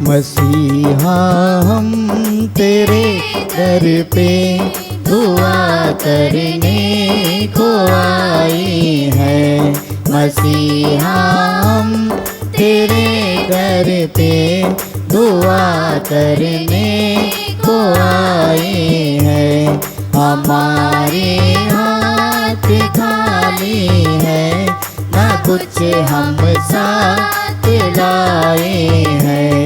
मसीहा हम तेरे दर पे दुआ करने को आए हैं। मसीहा हम तेरे दर पे दुआ करने को आए हैं। हमारे हाथ खाली है, ना कुछ हम साथ लाए हैं।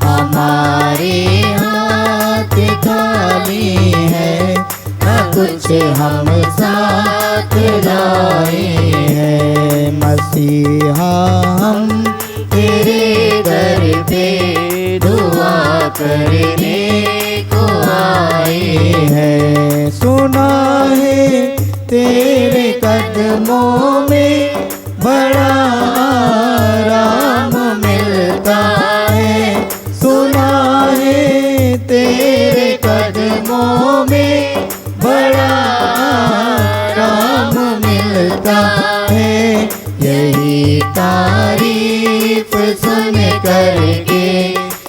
हमारे हाथ खाली है, ना कुछ हम साथ लाए हैं। मसीहा हम तेरे दर पे दुआ करने को आए हैं। सुना है तेरे कदमों में बड़ा आराम मिलता है। सुना है तेरे कदमों में बड़ा आराम मिलता है। यही तारीफ सुन करके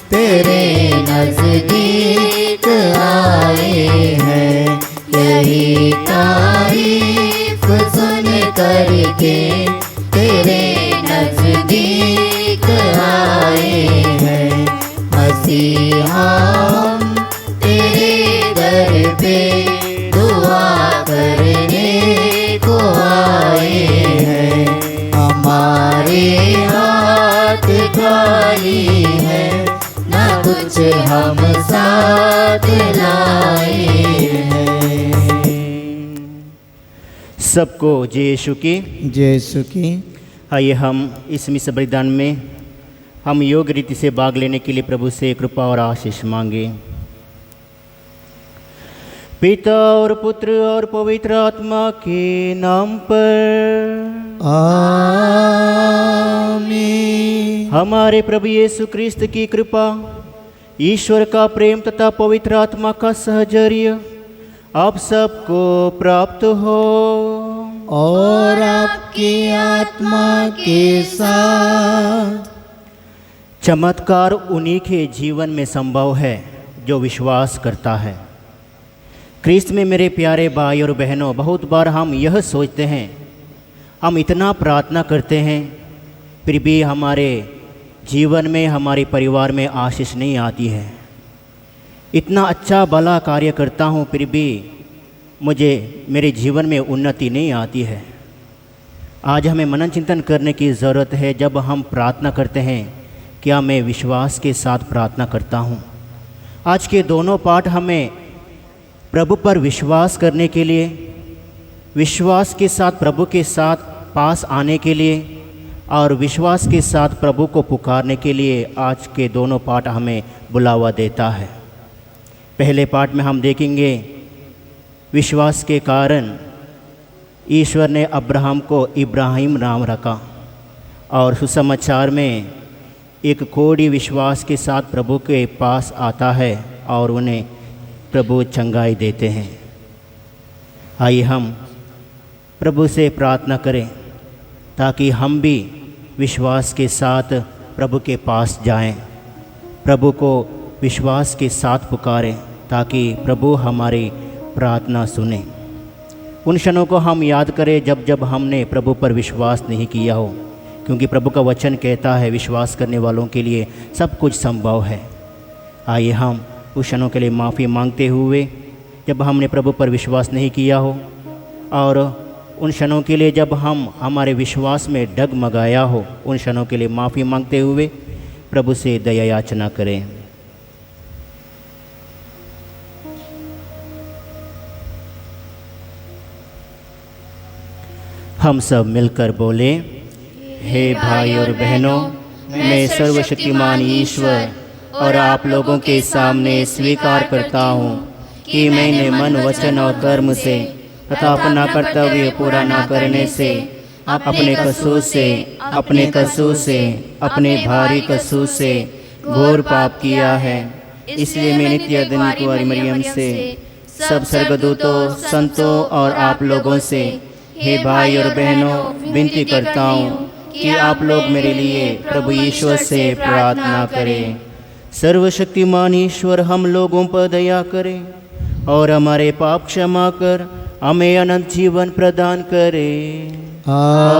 तेरे नजदीक आए हैं। यही तारीफ सुन करके तेरे नजदीक आए हैं। मसीहा हम तेरे दर पे दुआ करने को आए हैं। हमारे हाथ खाली है, ना कुछ हम साथ लाए हैं। सबको जय यीशु की। जय यीशु की। आइए हम इस मिस बलिदान में हम योग्य रीति से भाग लेने के लिए प्रभु से कृपा और आशीष मांगे। पिता और पुत्र और पवित्र आत्मा के नाम पर आमीन। हमारे प्रभु यीशु क्रिस्त की कृपा, ईश्वर का प्रेम तथा पवित्र आत्मा का सहचर्य आप सबको प्राप्त हो और आपकी आत्मा के साथ। चमत्कार उन्हीं के जीवन में संभव है जो विश्वास करता है। क्रिस्त में मेरे प्यारे भाई और बहनों, बहुत बार हम यह सोचते हैं, हम इतना प्रार्थना करते हैं, फिर भी हमारे जीवन में, हमारे परिवार में आशीष नहीं आती है। इतना अच्छा भला कार्य करता हूँ, फिर भी मुझे मेरे जीवन में उन्नति नहीं आती है। आज हमें मनन चिंतन करने की ज़रूरत है। जब हम प्रार्थना करते हैं, क्या मैं विश्वास के साथ प्रार्थना करता हूँ? आज के दोनों पाठ हमें प्रभु पर विश्वास करने के लिए, विश्वास के साथ प्रभु के साथ पास आने के लिए और विश्वास के साथ प्रभु को पुकारने के लिए आज के दोनों पाठ हमें बुलावा देता है। पहले पाठ में हम देखेंगे विश्वास के कारण ईश्वर ने अब्राहम को इब्राहिम नाम रखा, और सुसमाचार में एक कोढ़ी विश्वास के साथ प्रभु के पास आता है और उन्हें प्रभु चंगाई देते हैं। आइए हम प्रभु से प्रार्थना करें ताकि हम भी विश्वास के साथ प्रभु के पास जाएं, प्रभु को विश्वास के साथ पुकारें ताकि प्रभु हमारी प्रार्थना सुने। उन क्षणों को हम याद करें जब जब हमने प्रभु पर विश्वास नहीं किया हो, क्योंकि प्रभु का वचन कहता है विश्वास करने वालों के लिए सब कुछ संभव है। आइए हम उस क्षणों के लिए माफ़ी मांगते हुए, जब हमने प्रभु पर विश्वास नहीं किया हो, और उन क्षणों के लिए जब हम हमारे विश्वास में डगमगाया हो, उन क्षणों के लिए माफ़ी मांगते हुए प्रभु से दया याचना करें। हम सब मिलकर बोले, हे भाई और बहनों, मैं सर्वशक्तिमान ईश्वर और आप लोगों के सामने स्वीकार करता हूँ कि मैंने मन, वचन और कर्म से तथा अपना कर्तव्य पूरा न करने से, अपने कसूर से, अपने भारी कसूर से घोर पाप किया है। इसलिए मैं नित्य धन्य कुंवारी मरियम से, सब स्वर्गदूतों, संतों और आप लोगों से, हे भाई और बहनों, विनती करता हूँ कि आप लोग मेरे लिए प्रभु ईश्वर से प्रार्थना करें। सर्वशक्तिमान ईश्वर हम लोगों पर दया करे और हमारे पाप क्षमा कर हमें अनंत जीवन प्रदान करे। आमीन।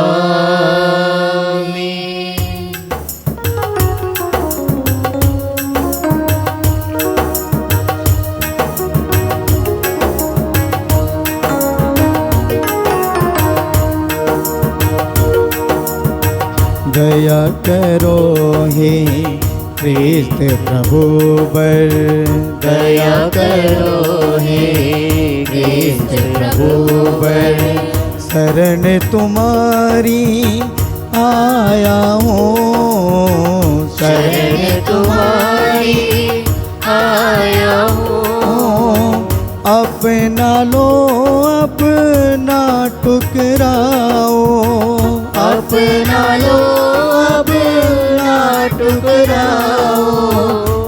दया करो हे क्रिस्त प्रभु बर, दया करो हे क्रिस्त प्रभु बर, शरण तुम्हारी आया हूँ, शरण तुम्हारी आया हूँ। अपना लो अपना टुकराओ, अपना लो अपना टुकराओ,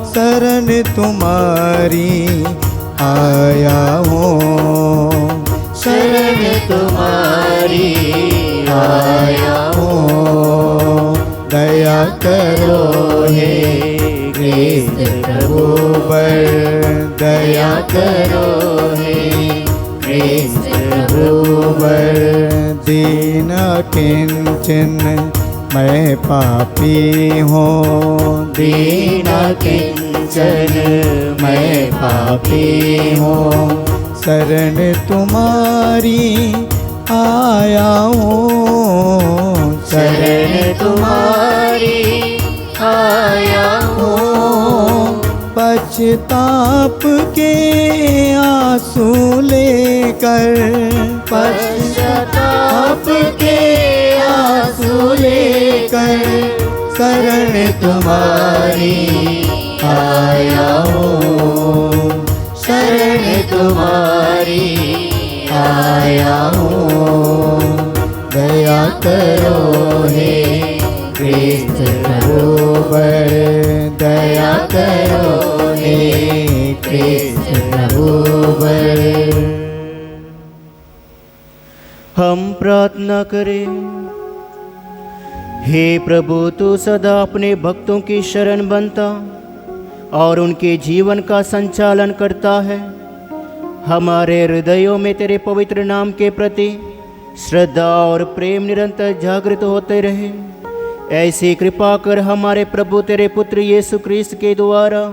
शरण तुम्हारी आया हूँ, शरण तुम्हारी आया हूँ। दया करो हे क्रिस्त प्रभु बर, दया करो हे क्रिस्त प्रभु बर। दीन किंचन मैं पापी हूँ, दीन किंचन मैं पापी हूँ, शरण तुम्हारी आया हूँ, शरण तुम्हारी आया हूँ। पश्चाताप के आंसू लेकर, पश्चाताप के आंसू लेकर, शरण तुम्हारी आया हूँ, शरण तुम्हारी आया हूँ। दया करो हे क्रिस्त प्रभु बर, दया करो हे क्रिस्त प्रभु बर। हम प्रार्थना करें। हे प्रभु, तू सदा अपने भक्तों की शरण बनता और उनके जीवन का संचालन करता है। हमारे हृदयों में तेरे पवित्र नाम के प्रति श्रद्धा और प्रेम निरंतर जागृत होते रहे। ऐसी कृपा कर हमारे प्रभु तेरे पुत्र यीशु क्रिस्त के द्वारा,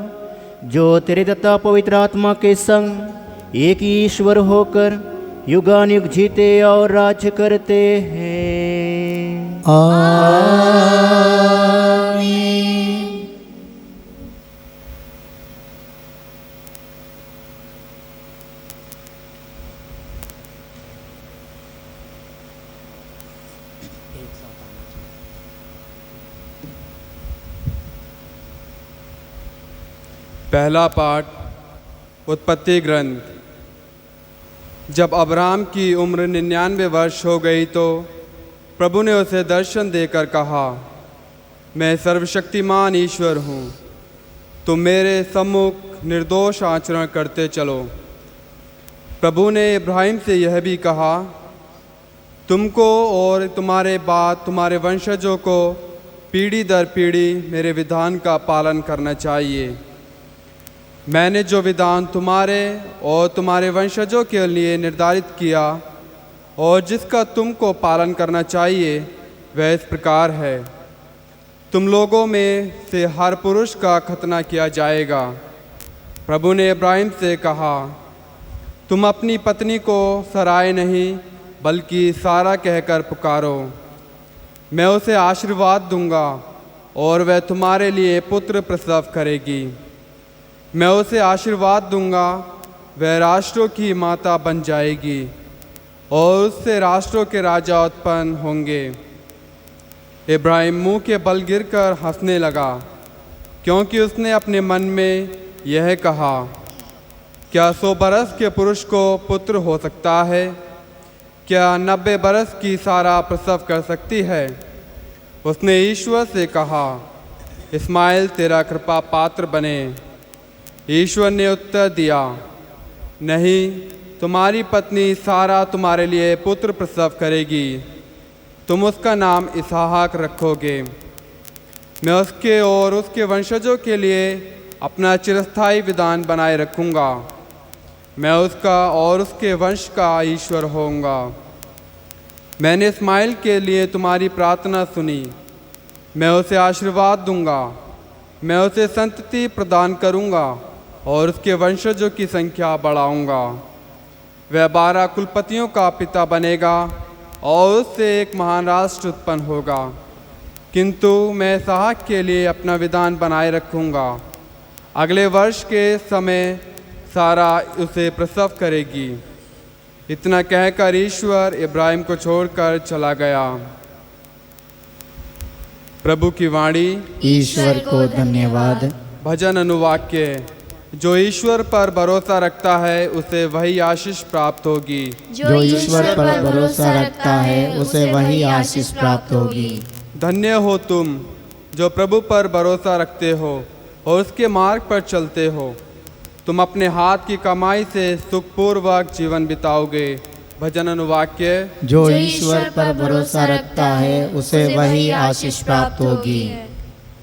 जो तेरे तथा पवित्र आत्मा के संग एक ही ईश्वर होकर युगानुयुग जीते और राज्य करते हैं। आमीन। पहला पाठ उत्पत्ति ग्रंथ। जब अब्राम की उम्र 99 वर्ष हो गई तो प्रभु ने उसे दर्शन देकर कहा, मैं सर्वशक्तिमान ईश्वर हूँ, तुम मेरे सम्मुख निर्दोष आचरण करते चलो। प्रभु ने इब्राहिम से यह भी कहा, तुमको और तुम्हारे बाद तुम्हारे वंशजों को पीढ़ी दर पीढ़ी मेरे विधान का पालन करना चाहिए। मैंने जो विधान तुम्हारे और तुम्हारे वंशजों के लिए निर्धारित किया और जिसका तुमको पालन करना चाहिए, वह इस प्रकार है। तुम लोगों में से हर पुरुष का खतना किया जाएगा। प्रभु ने इब्राहिम से कहा, तुम अपनी पत्नी को सराय नहीं बल्कि सारा कहकर पुकारो। मैं उसे आशीर्वाद दूंगा और वह तुम्हारे लिए पुत्र प्रसव करेगी। मैं उसे आशीर्वाद दूंगा, वह राष्ट्रों की माता बन जाएगी और उससे राष्ट्रों के राजा उत्पन्न होंगे। इब्राहिम मुंह के बल गिरकर हंसने लगा, क्योंकि उसने अपने मन में यह कहा, क्या 100 बरस के पुरुष को पुत्र हो सकता है? क्या 90 बरस की सारा प्रसव कर सकती है? उसने ईश्वर से कहा, इस्माइल तेरा कृपा पात्र बने। ईश्वर ने उत्तर दिया, नहीं, तुम्हारी पत्नी सारा तुम्हारे लिए पुत्र प्रसव करेगी। तुम उसका नाम इसहाक रखोगे। मैं उसके और उसके वंशजों के लिए अपना चिरस्थायी विधान बनाए रखूँगा। मैं उसका और उसके वंश का ईश्वर होऊंगा। मैंने इस्माइल के लिए तुम्हारी प्रार्थना सुनी। मैं उसे आशीर्वाद दूंगा। मैं उसे संतति प्रदान करूंगा और उसके वंशजों की संख्या बढ़ाऊंगा। वह 12 कुलपतियों का पिता बनेगा और उससे एक महान राष्ट्र उत्पन्न होगा। किंतु मैं इसहाक के लिए अपना विधान बनाए रखूंगा। अगले वर्ष के समय सारा उसे प्रसव करेगी। इतना कहकर ईश्वर इब्राहिम को छोड़कर चला गया। प्रभु की वाणी। ईश्वर को धन्यवाद। भजन अनुवाक्य। जो ईश्वर पर भरोसा रखता है उसे वही आशीष प्राप्त होगी। जो ईश्वर पर भरोसा रखता है उसे वही आशीष प्राप्त होगी। धन्य हो तुम जो प्रभु पर भरोसा रखते हो और उसके मार्ग पर चलते हो। तुम अपने हाथ की कमाई से सुखपूर्वक जीवन बिताओगे। भजन अनुवाक्य। जो ईश्वर पर भरोसा रखता है उसे वही आशीष प्राप्त होगी।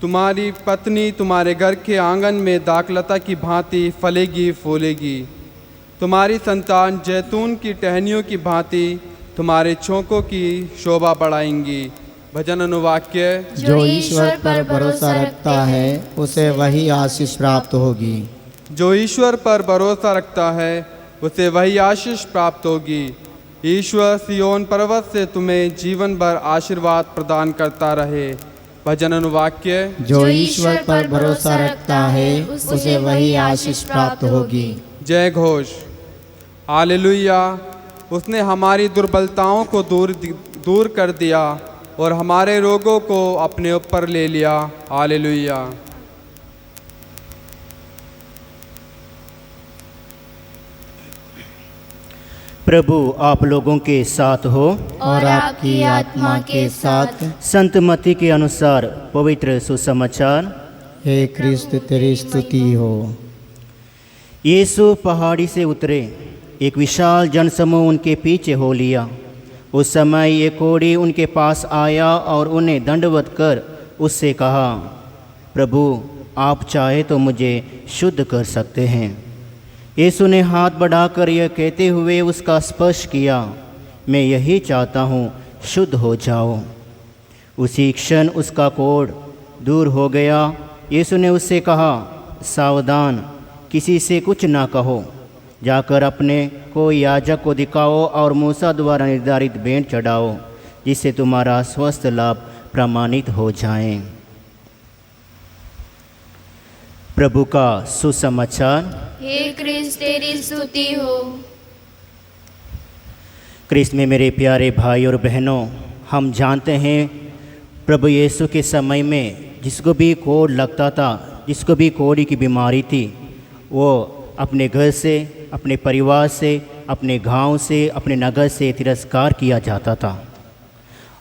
तुम्हारी पत्नी तुम्हारे घर के आंगन में दाखलता की भांति फलेगी फूलेगी। तुम्हारी संतान जैतून की टहनियों की भांति तुम्हारे छोंकों की शोभा बढ़ाएंगी। भजन अनुवाक्य। जो ईश्वर पर भरोसा रखता है उसे वही आशीष प्राप्त होगी। जो ईश्वर पर भरोसा रखता है उसे वही आशीष प्राप्त होगी। ईश्वर सियोन पर्वत से तुम्हें जीवन भर आशीर्वाद प्रदान करता रहे। भजन अनुवाक्य। जो ईश्वर पर भरोसा रखता है उसे वही आशीष प्राप्त होगी। जय घोष। हालेलुया। उसने हमारी दुर्बलताओं को दूर कर दिया और हमारे रोगों को अपने ऊपर ले लिया। हालेलुया। प्रभु आप लोगों के साथ हो और आपकी आत्मा के साथ। संत मत्ती के अनुसार पवित्र सुसमाचार। हे क्रिस्त तेरी स्तुति हो। यीशु पहाड़ी से उतरे। एक विशाल जनसमूह उनके पीछे हो लिया। उस समय एक कोढ़ी उनके पास आया और उन्हें दंडवत कर उससे कहा, प्रभु आप चाहे तो मुझे शुद्ध कर सकते हैं। यीशु ने हाथ बढ़ाकर यह कहते हुए उसका स्पर्श किया, मैं यही चाहता हूँ, शुद्ध हो जाओ। उसी क्षण उसका कोढ़ दूर हो गया। यीशु ने उससे कहा, सावधान, किसी से कुछ ना कहो। जाकर अपने को याजक को दिखाओ और मूसा द्वारा निर्धारित भेंट चढ़ाओ, जिससे तुम्हारा स्वस्थ लाभ प्रमाणित हो जाए। प्रभु का सुसमाचार। हे क्रिस्त तेरी स्तुति हो। क्रिस्त में मेरे प्यारे भाई और बहनों, हम जानते हैं प्रभु यीशु के समय में जिसको भी कोढ़ लगता था, जिसको भी कोढ़ी की बीमारी थी, वो अपने घर से, अपने परिवार से, अपने गांव से, अपने नगर से तिरस्कार किया जाता था।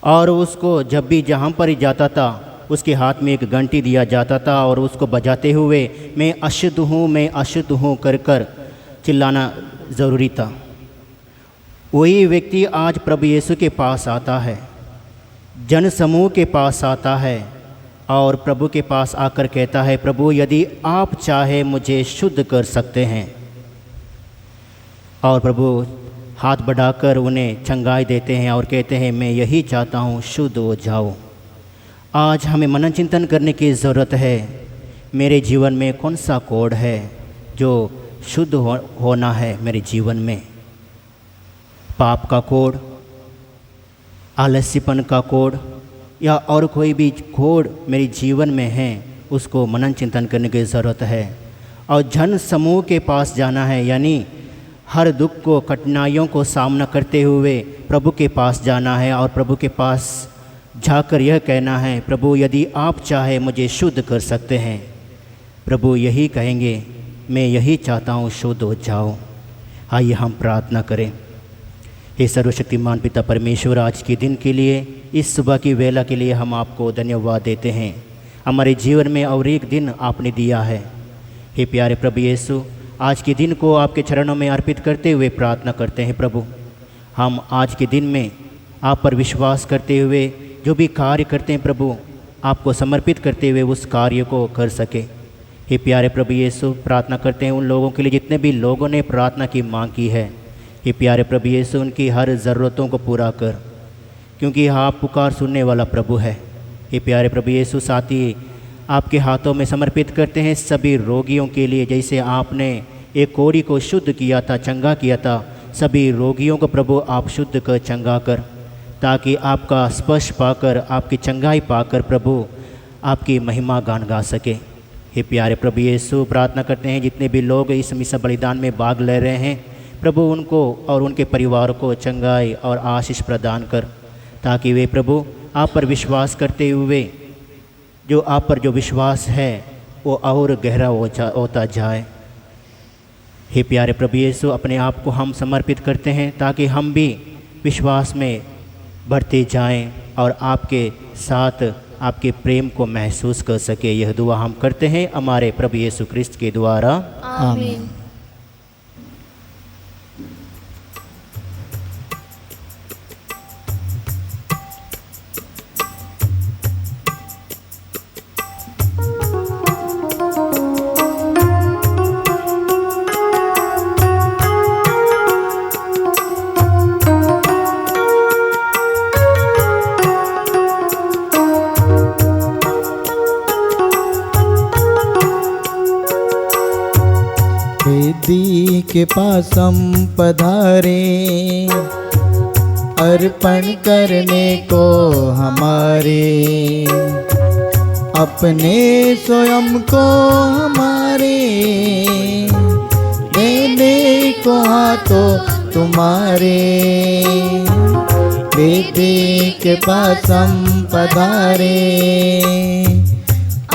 और उसको जब भी जहाँ पर ही जाता था उसके हाथ में एक घंटी दिया जाता था और उसको बजाते हुए मैं अशुद्ध हूँ, मैं अशुद्ध हूँ कर कर चिल्लाना ज़रूरी था। वही व्यक्ति आज प्रभु यीशु के पास आता है, जन समूह के पास आता है और प्रभु के पास आकर कहता है, प्रभु यदि आप चाहे मुझे शुद्ध कर सकते हैं। और प्रभु हाथ बढ़ाकर उन्हें चंगाई देते हैं और कहते हैं, मैं यही चाहता हूँ, शुद्ध हो जाओ। आज हमें मनन चिंतन करने की ज़रूरत है। मेरे जीवन में कौन सा कोढ़ है जो शुद्ध होना है मेरे जीवन में? पाप का कोढ़, आलस्यपन का कोढ़ या और कोई भी कोढ़ मेरे जीवन में है, उसको मनन चिंतन करने की ज़रूरत है। और जन समूह के पास जाना है, यानी हर दुख को, कठिनाइयों को सामना करते हुए प्रभु के पास जाना है और प्रभु के पास जाकर यह कहना है, प्रभु यदि आप चाहे मुझे शुद्ध कर सकते हैं। प्रभु यही कहेंगे, मैं यही चाहता हूँ, शुद्ध हो जाओ। आइए हम प्रार्थना करें। हे सर्वशक्तिमान पिता परमेश्वर, आज के दिन के लिए, इस सुबह की वेला के लिए हम आपको धन्यवाद देते हैं। हमारे जीवन में और एक दिन आपने दिया है। हे प्यारे प्रभु यीशु, आज के दिन को आपके चरणों में अर्पित करते हुए प्रार्थना करते हैं। प्रभु हम आज के दिन में आप पर विश्वास करते हुए जो भी कार्य करते हैं, प्रभु आपको समर्पित करते हुए उस कार्य को कर सके। हे प्यारे प्रभु यीशु, प्रार्थना करते हैं उन लोगों के लिए जितने भी लोगों ने प्रार्थना की मांग की है। हे प्यारे प्रभु यीशु, उनकी हर ज़रूरतों को पूरा कर, क्योंकि आप पुकार सुनने वाला प्रभु है। हे प्यारे प्रभु यीशु, साथ ही आपके हाथों में समर्पित करते हैं सभी रोगियों के लिए। जैसे आपने एक कोढ़ी को शुद्ध किया था, चंगा किया था, सभी रोगियों को प्रभु आप शुद्ध कर, चंगा कर, ताकि आपका स्पर्श पाकर, आपकी चंगाई पाकर प्रभु आपकी महिमा गान गा सके। हे प्यारे प्रभु यीशु, प्रार्थना करते हैं जितने भी लोग इस मिसा बलिदान में भाग ले रहे हैं प्रभु, उनको और उनके परिवार को चंगाई और आशीष प्रदान कर, ताकि वे प्रभु आप पर विश्वास करते हुए जो आप पर जो विश्वास है वो और गहरा होता जाए। हे प्यारे प्रभु यीशु, अपने आप को हम समर्पित करते हैं ताकि हम भी विश्वास में बढ़ते जाएं और आपके साथ आपके प्रेम को महसूस कर सके। यह दुआ हम करते हैं हमारे प्रभु यीशु क्रिस्त के द्वारा, आमीन। वेदी के पास हम पधारे, अर्पण करने को हमारे, अपने स्वयं को हमारे, देने को हाथों तुम्हारे। वेदी के पास हम पधारे,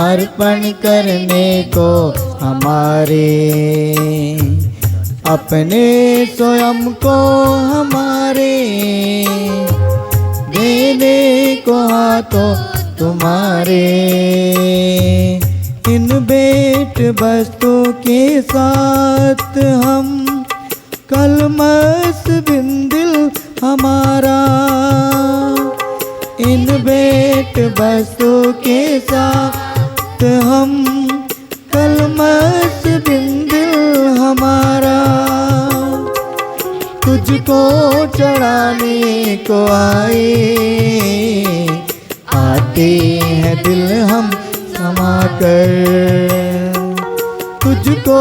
अर्पण करने को हमारे, अपने स्वयं को हमारे, देने को हाथों तुम्हारे। इन भेंट वस्तु के साथ हम कलमस बिंदिल हमारा, इन भेंट वस्तु के साथ हम कलमस बिंदिल हमारा, तुझको चढ़ाने को आए, आते हैं दिल हम समाकर, तुझको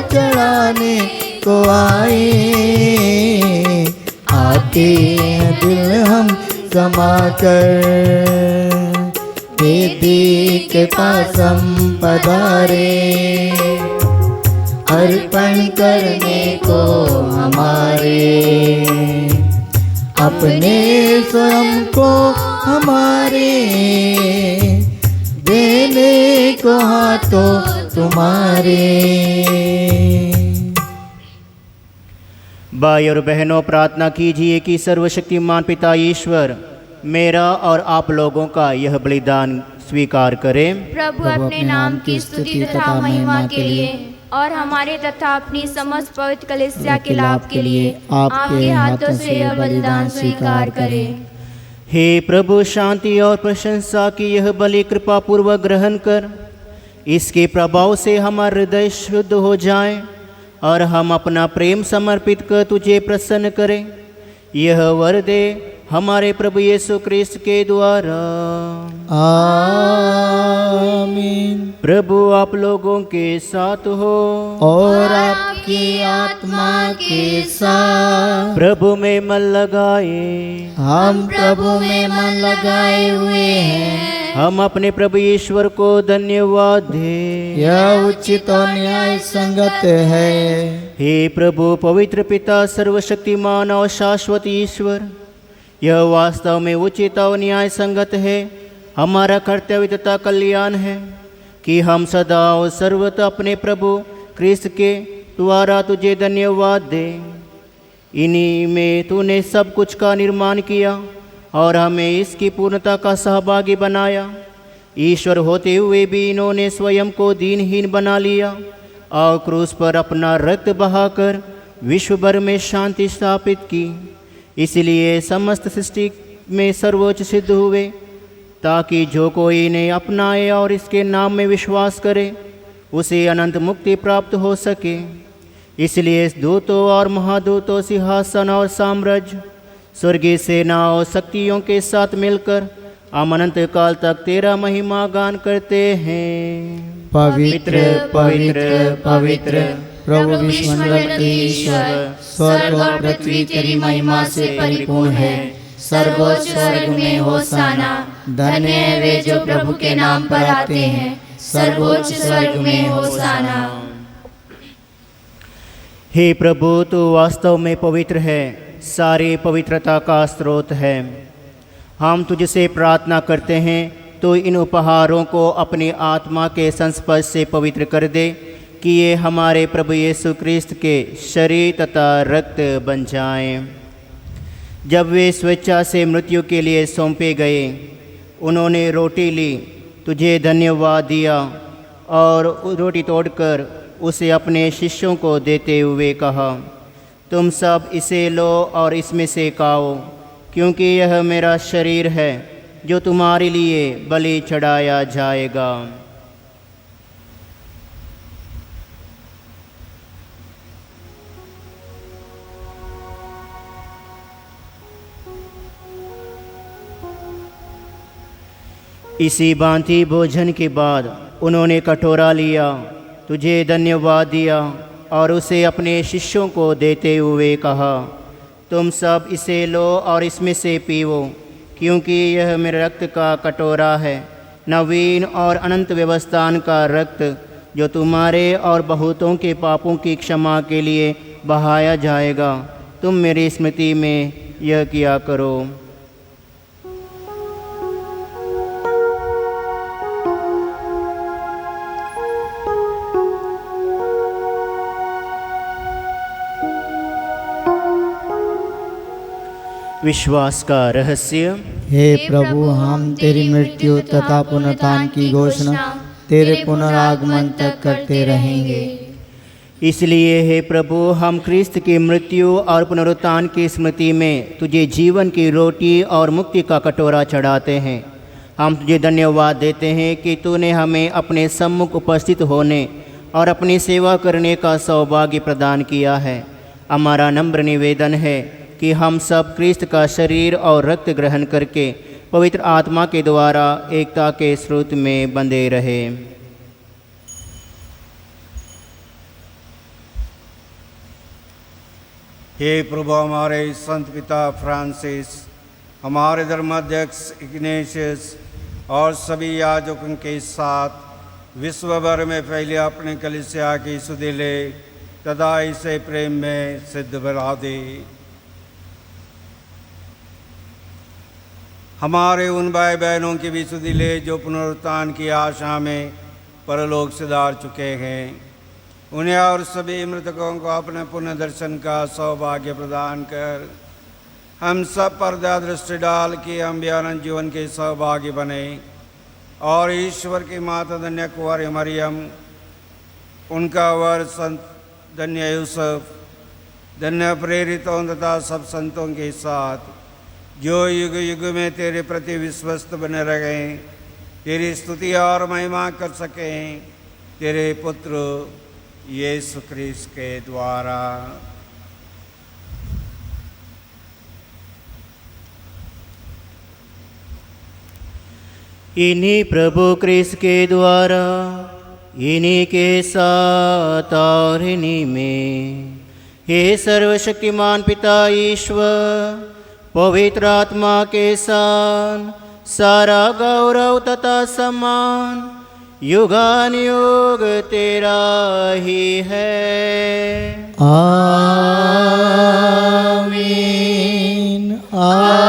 चढ़ाने को आए, आते हैं दिल हम समाकर। वेदी के पास हम पधारे, अर्पण करने को हमारे, अपने स्वयं को हमारे, देने को हाथों तुम्हारे। भाई और बहनों, प्रार्थना कीजिए कि सर्वशक्तिमान पिता ईश्वर मेरा और आप लोगों का यह बलिदान स्वीकार करें। प्रभु अपने नाम की स्तुति तथा महिमा के लिए और हमारे तथा अपनी समस्त पवित्र कलीसिया के लाभ के लिए आपके हाथों से यह बलिदान स्वीकार करें। हे प्रभु, शांति और प्रशंसा की यह बलि कृपा पूर्वक ग्रहण कर, इसके प्रभाव से हमारा हृदय शुद्ध हो जाए और हम अपना प्रेम समर्पित कर तुझे प्रसन्न करें। यह वर दे हमारे प्रभु यीशु क्रिस्त के द्वारा, आमीन। प्रभु आप लोगों के साथ हो और आपकी आत्मा के साथ। प्रभु में मन लगाए, हम प्रभु में मन लगाए हुए हैं। हम अपने प्रभु ईश्वर को धन्यवाद दें। यह उचित और न्याय संगत है। हे प्रभु, पवित्र पिता, सर्वशक्तिमान और शाश्वत ईश्वर, यह वास्तव में उचित और न्याय संगत है, हमारा कर्तव्य तथा कल्याण है कि हम सदा और सर्वथा अपने प्रभु क्रिस्त के द्वारा तुझे धन्यवाद दें। इन्हीं में तूने सब कुछ का निर्माण किया और हमें इसकी पूर्णता का सहभागी बनाया। ईश्वर होते हुए भी इन्होंने स्वयं को दीनहीन बना लिया और क्रूस पर अपना रक्त बहाकर विश्व भर में शांति स्थापित की। इसलिए समस्त सृष्टि में सर्वोच्च सिद्ध हुए, ताकि जो कोई इन्हें अपनाए और इसके नाम में विश्वास करे उसे अनंत मुक्ति प्राप्त हो सके। इसलिए दूतों और महादूतों, सिंहासन और साम्राज्य, स्वर्गीय सेनाओं, शक्तियों के साथ मिलकर हम अनंत काल तक तेरा महिमा गान करते हैं। पवित्र पवित्र पवित्र प्रभु विश्वमंडल के ईश्वर, स्वर्ग और पृथ्वी तेरी महिमा से परिपूर्ण है। सर्वोच्च स्वर्ग में होशाना। धन्य है वे जो प्रभु के नाम पर आते हैं। सर्वोच्च स्वर्ग में होशाना। हे प्रभु, तू वास्तव में पवित्र है, सारी पवित्रता का स्रोत है। हम तुझसे प्रार्थना करते हैं, तो इन उपहारों को अपनी आत्मा के संस्पर्श से पवित्र कर दे, कि ये हमारे प्रभु यीशु क्रिस्त के शरीर तथा रक्त बन जाएं। जब वे स्वेच्छा से मृत्यु के लिए सौंपे गए, उन्होंने रोटी ली, तुझे धन्यवाद दिया और रोटी तोड़कर उसे अपने शिष्यों को देते हुए कहा, तुम सब इसे लो और इसमें से खाओ, क्योंकि यह मेरा शरीर है जो तुम्हारे लिए बलि चढ़ाया जाएगा। इसी भांति भोजन के बाद उन्होंने कटोरा लिया, तुझे धन्यवाद दिया और उसे अपने शिष्यों को देते हुए कहा, तुम सब इसे लो और इसमें से पीवो, क्योंकि यह मेरे रक्त का कटोरा है, नवीन और अनंत व्यवस्थान का रक्त, जो तुम्हारे और बहुतों के पापों की क्षमा के लिए बहाया जाएगा। तुम मेरी स्मृति में यह किया करो। विश्वास का रहस्य। हे प्रभु, हम तेरी मृत्यु तथा पुनरुत्थान की घोषणा तेरे पुनरागमन तक करते रहेंगे। इसलिए हे प्रभु, हम क्रिस्त की मृत्यु और पुनरुत्थान की स्मृति में तुझे जीवन की रोटी और मुक्ति का कटोरा चढ़ाते हैं। हम तुझे धन्यवाद देते हैं कि तूने हमें अपने सम्मुख उपस्थित होने और अपनी सेवा करने का सौभाग्य प्रदान किया है। हमारा नम्र निवेदन है कि हम सब क्रिस्त का शरीर और रक्त ग्रहण करके पवित्र आत्मा के द्वारा एकता के स्रोत में बंधे रहे। हे प्रभु, हमारे संत पिता फ्रांसिस, हमारे धर्माध्यक्ष इग्नेशियस और सभी याजकों के साथ विश्व भर में फैले अपने कलीसिया की सुधीले तथा इसे प्रेम में सिद्ध बना दे। हमारे उन भाई बहनों की भी सुधीले जो पुनरुत्थान की आशा में परलोक सिधार चुके हैं, उन्हें और सभी मृतकों को अपने पुण्य दर्शन का सौभाग्य प्रदान कर हम सब पर दया दृष्टि डाल कि हम भी अनंत जीवन के सौभाग्य बने और ईश्वर की माता धन्य कुंवारी मरियम, उनका वर संत धन्य यूसुफ, धन्य प्रेरितों तथा सब संतों के साथ जो युग युग में तेरे प्रति विश्वस्त बने रहें, तेरी स्तुति और महिमा कर सकें, तेरे पुत्र यीशु क्रिस्त के द्वारा। इन्हीं प्रभु क्रिस्त के द्वारा, इन्हीं के साथ और इन्हीं में, हे सर्वशक्तिमान पिता ईश्वर, पवित्र आत्मा के साथ सारा गौरव तथा सम्मान युगान युग तेरा ही है। आमीन आमीन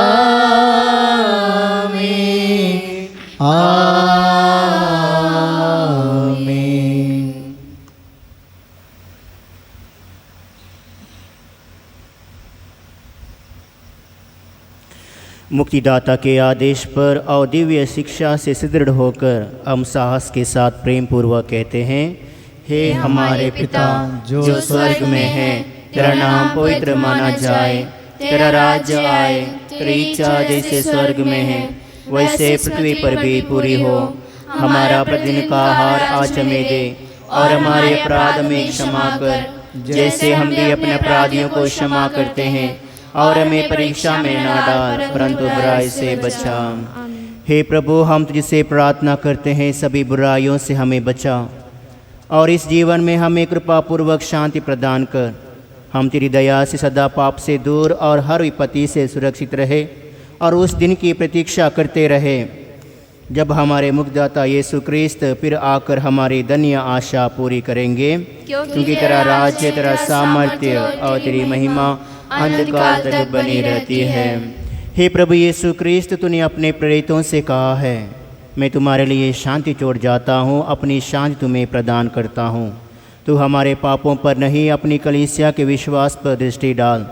आमीन। मुक्तिदाता के आदेश पर और दिव्य शिक्षा से सुदृढ़ होकर हम साहस के साथ प्रेम पूर्वक कहते हैं, हे हमारे पिता जो स्वर्ग में है, तेरा नाम पवित्र माना जाए, तेरा राज्य आए, तेरी इच्छा जैसे स्वर्ग में है वैसे पृथ्वी पर भी पूरी हो। हमारा प्रतिदिन का आहार आज हमें दे और हमारे अपराध में क्षमा कर, जैसे हम भी अपने अपराधियों को क्षमा करते हैं। और हमें परीक्षा में न डाल, परंतु बुराई से बचा। हे प्रभु, हम तुझसे प्रार्थना करते हैं, सभी बुराइयों से हमें बचा और इस जीवन में हमें कृपापूर्वक शांति प्रदान कर। हम तेरी दया से सदा पाप से दूर और हर विपत्ति से सुरक्षित रहे और उस दिन की प्रतीक्षा करते रहे जब हमारे मुक्तिदाता यीशु क्रिस्त फिर आकर हमारी धन्य आशा पूरी करेंगे। क्योंकि तेरा राज्य, तेरा सामर्थ्य और तेरी महिमा अंतकाल तक बनी रहती है। हे प्रभु यीशु क्रिस्त, तूने अपने प्रेरितों से कहा है, मैं तुम्हारे लिए शांति छोड़ जाता हूँ, अपनी शांति तुम्हें प्रदान करता हूँ। तू हमारे पापों पर नहीं, अपनी कलीसिया के विश्वास पर दृष्टि डाल।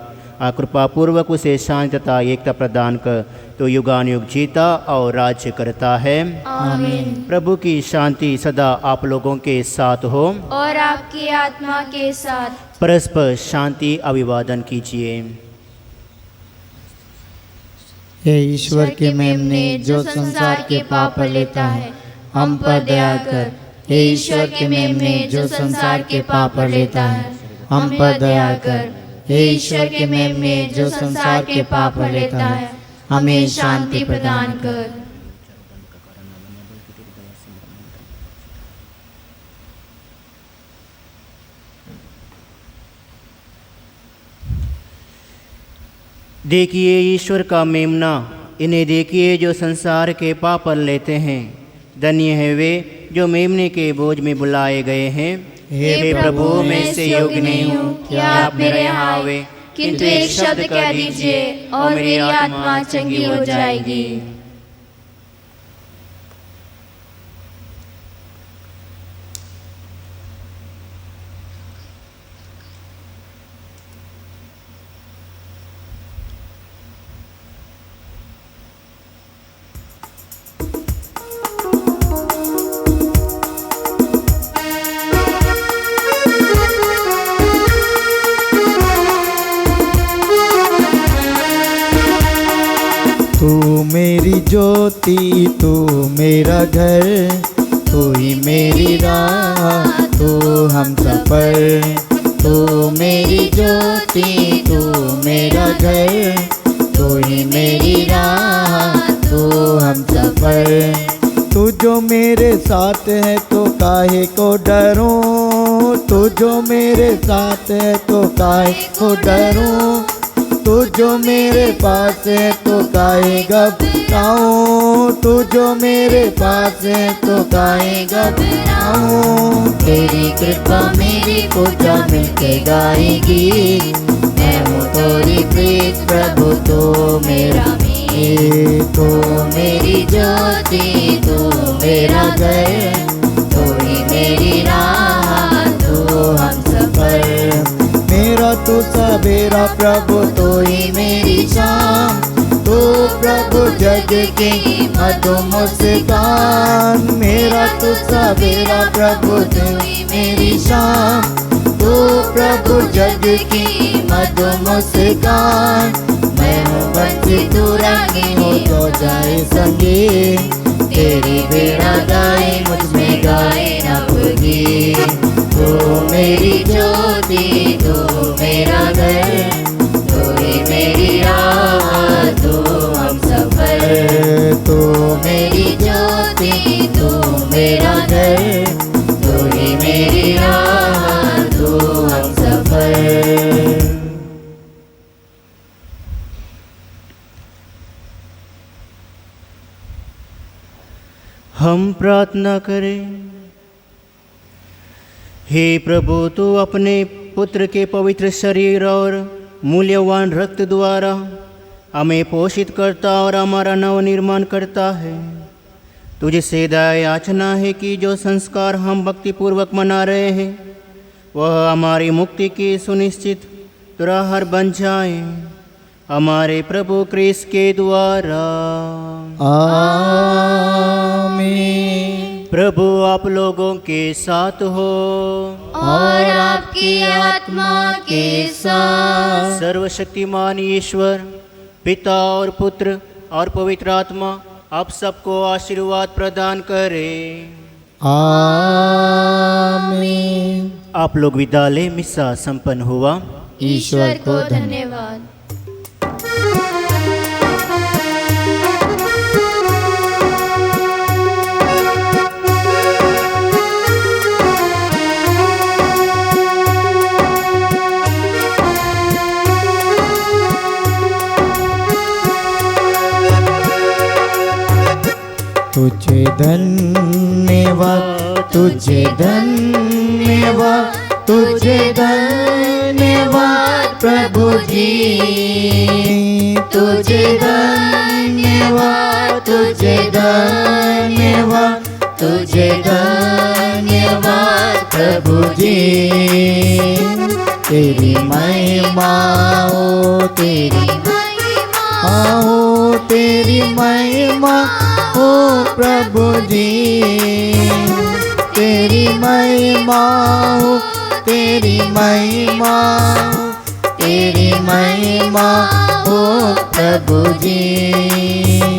कृपापूर्वक उसे शांति तथा एकता प्रदान कर। तो युगानुयुग जीता और राज्य करता है। आमीन। प्रभु की शांति सदा आप लोगों के साथ हो और आपकी आत्मा के साथ। परस्पर शांति अभिवादन कीजिए। हे ईश्वर के मेमने, जो संसार के पाप लेता है, हम पर दया कर। हे ईश्वर के मेमने, जो संसार के पाप लेता है, हम पर दया कर। हे ईश्वर के मेमने, जो संसार के पाप लेता है, हमें शांति प्रदान कर। देखिए ईश्वर का मेमना, इन्हें देखिए जो संसार के पाप लेते हैं। धन्य है वे जो मेमने के बोझ में बुलाए गए हैं। हे प्रभु, मैं से योग्य नहीं हूँ कि आप मेरे यहाँ आवे, किंतु एक शब्द कह दीजिए और मेरी आत्मा चंगी हो जाएगी। तू मेरी ज्योति, तू मेरा घर, तू ही मेरी राह, तू हम सफर। तू मेरी ज्योति, तू मेरा घर, तू ही मेरी राह, तू हम सफर। तू जो मेरे साथ है तो काहे को डरूं, तू जो मेरे साथ है तो काहे को डरूं। तू जो मेरे पास है तो काहे घबराऊं, तू जो मेरे पास है तो काहे घबराऊं। तेरी कृपा मेरी पूजा मिलके गाएगी, मैं हूँ तोरी प्रीत प्रभु, तो मेरा मीत। तू मेरी ज्योति, तू मेरा घर, तू ही मेरी राह, तू हम सफर। मेरा तू सवेरा प्रभु, तू ही मेरी शाम, तू प्रभु जग के मधु मुस्कान। मेरा तू सवेरा प्रभु, तू ही मेरी शाम, तू प्रभु जग की मधु मुस्कान। मैं हूँ बंसी, तू रानी हो तो जाए संगी, तेरी बेड़ा गाए मुझ में गाए नव गीत। तू मेरी ज्योति, तू मेरा घर, तू ही मेरी राह, तू हम सफर। तू मेरी ज्योति, तू मेरा घर, तू ही मेरी राह, तू हम सफर। हम प्रार्थना करें। हे प्रभु, तू अपने पुत्र के पवित्र शरीर और मूल्यवान रक्त द्वारा हमें पोषित करता और हमारा नव निर्माण करता है। तुझसे दया याचना है कि जो संस्कार हम भक्तिपूर्वक मना रहे हैं वह हमारी मुक्ति की सुनिश्चित राहर बन जाए, हमारे प्रभु क्रिस्त के द्वारा। आमीन। प्रभु आप लोगों के साथ हो और आपकी आत्मा के साथ। सर्वशक्तिमान ईश्वर पिता और पुत्र और पवित्र आत्मा आप सबको आशीर्वाद प्रदान करे। आमीन। आप लोग विदा ले, मिस्सा संपन्न हुआ। ईश्वर को धन्यवाद। तुझे धन्यवाद, तुझे धन्यवाद, तुझे धन्यवाद प्रभु जी। तुझे धन्यवाद, तुझे धन्यवाद, तुझे धन्यवाद प्रभु जी। तेरी महिमा हो, तेरी महिमा हो, तेरी महिमा हो प्रभु जी। तेरी महिमा हो, तेरी महिमा, तेरी महिमा हो प्रभु जी।